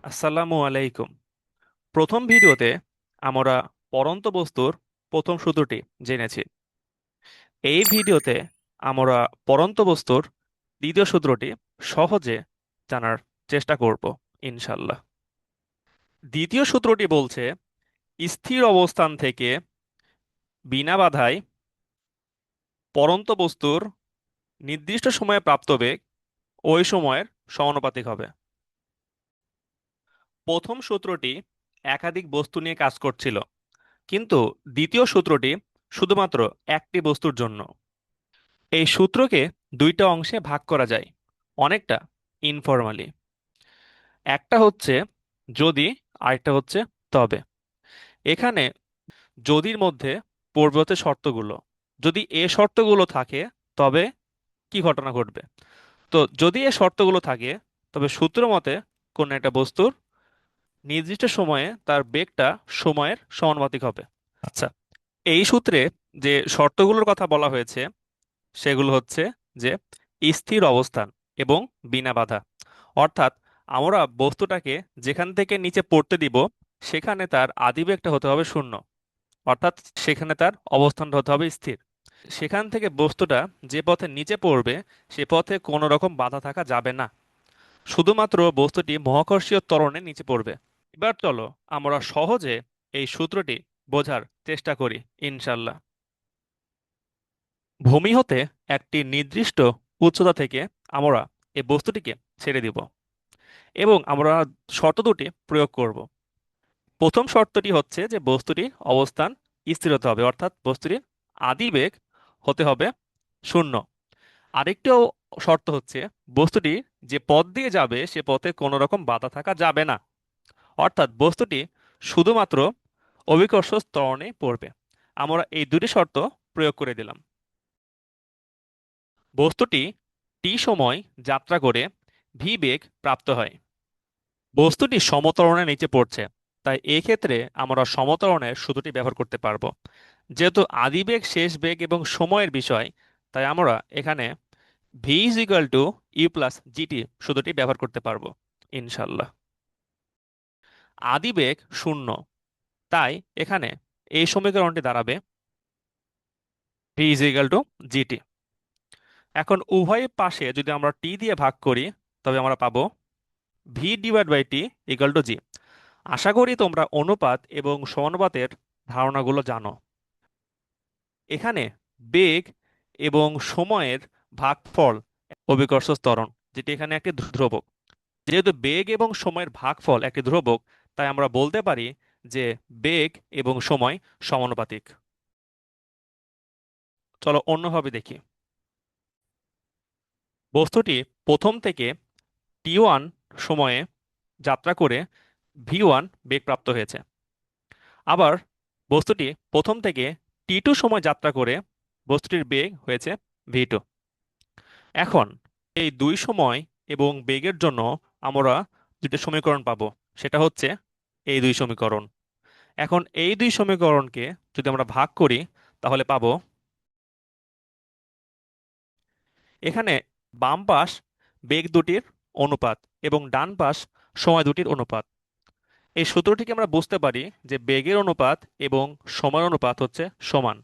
আসসালামু আলাইকুম। প্রথম ভিডিওতে আমরা পড়ন্ত বস্তুর প্রথম সূত্রটি জেনেছি। এই ভিডিওতে আমরা পড়ন্ত বস্তুর দ্বিতীয় সূত্রটি সহজে জানার চেষ্টা করব ইনশাল্লাহ। দ্বিতীয় সূত্রটি বলছে, স্থির অবস্থান থেকে বিনা বাধায় পড়ন্ত বস্তুর নির্দিষ্ট সময়ে প্রাপ্ত বেগ ওই সময়ের সমানুপাতিক হবে। প্রথম সূত্রটি একাধিক বস্তু নিয়ে কাজ করছিল, কিন্তু দ্বিতীয় সূত্রটি শুধুমাত্র একটি বস্তুর জন্য। এই সূত্রকে দুইটা অংশে ভাগ করা যায়, অনেকটা ইনফরমালি। একটা হচ্ছে যদি, আরেকটা হচ্ছে তবে। এখানে যদির মধ্যে পড়বে হচ্ছে শর্তগুলো। যদি এ শর্তগুলো থাকে তবে কি ঘটনা ঘটবে। তো যদি এ শর্তগুলো থাকে তবে সূত্র মতে কোন একটা বস্তুর নির্দিষ্ট সময়ে তার বেগটা সময়ের সমানুপাতিক হবে। আচ্ছা, এই সূত্রে যে শর্তগুলোর কথা বলা হয়েছে সেগুলো হচ্ছে যে স্থির অবস্থান এবং বিনা বাধা। অর্থাৎ আমরা বস্তুটাকে যেখান থেকে নিচে পড়তে দিব সেখানে তার আদিবেগটা হতে হবে শূন্য, অর্থাৎ সেখানে তার অবস্থানটা হতে হবে স্থির। সেখান থেকে বস্তুটা যে পথে নিচে পড়বে সে পথে কোনো রকম বাধা থাকা যাবে না, শুধুমাত্র বস্তুটি মহাকর্ষীয় ত্বরণে নিচে পড়বে। এবার চলো আমরা সহজে এই সূত্রটি বোঝার চেষ্টা করি ইনশাল্লাহ। ভূমি হতে একটি নির্দিষ্ট উচ্চতা থেকে আমরা এই বস্তুটিকে ছেড়ে দিব এবং আমরা শর্ত দুটি প্রয়োগ করব। প্রথম শর্তটি হচ্ছে যে বস্তুটির অবস্থান স্থির হতে হবে, অর্থাৎ বস্তুটির আদিবেগ হতে হবে শূন্য। আরেকটি শর্ত হচ্ছে বস্তুটি যে পথ দিয়ে যাবে সে পথে কোনো রকম বাধা থাকা যাবে না, অর্থাৎ বস্তুটি শুধুমাত্র অভিকর্ষ ত্বরণে পড়বে। আমরা এই দুটি শর্ত প্রয়োগ করে দিলাম। বস্তুটি টি সময় যাত্রা করে ভি বেগ প্রাপ্ত হয়। বস্তুটি সমত্বরণের নিচে পড়ছে, তাই এই ক্ষেত্রে আমরা সমত্বরণের সূত্রটি ব্যবহার করতে পারবো। যেহেতু আদিবেগ, শেষ বেগ এবং সময়ের বিষয়, তাই আমরা এখানে v is equal to u plus gt সূত্রটি ব্যবহার করতে পারবো ইনশাল্লাহ। আদিবেগ শূন্য, তাই এখানে এই সমীকরণটি দাঁড়াবে V is equal two GT. এখন উভয় পাশে যদি আমরা টি দিয়ে ভাগ করি তবে আমরা পাবো V divide by T equal to G. আশা করি তোমরা অনুপাত এবং সমানুপাতের ধারণাগুলো জানো। এখানে বেগ এবং সময়ের ভাগফল অভিকর্ষ ত্বরণ, যেটি এখানে একটি ধ্রুবক। যেহেতু বেগ এবং সময়ের ভাগফল একটি ধ্রুবক, তাই আমরা বলতে পারি যে বেগ এবং সময় সমানুপাতিক। চলো অন্যভাবে দেখি। বস্তুটি প্রথম থেকে টি ওয়ান সময়ে যাত্রা করে ভি ওয়ান বেগ প্রাপ্ত হয়েছে। আবার বস্তুটি প্রথম থেকে টি টু সময় যাত্রা করে বস্তুটির বেগ হয়েছে ভি টু। এখন এই দুই সময় এবং বেগের জন্য আমরা দুটো সমীকরণ পাবো, সেটা হচ্ছে এই দুই সমীকরণ। এখন এই দুই সমীকরণকে যদি আমরা ভাগ করি তাহলে পাবো এখানে বাম পাশ বেগ দুটির অনুপাত এবং ডান পাশ সময় দুটির অনুপাত। এই সূত্রটিকে আমরা বুঝতে পারি যে বেগের অনুপাত এবং সময়ের অনুপাত হচ্ছে সমান।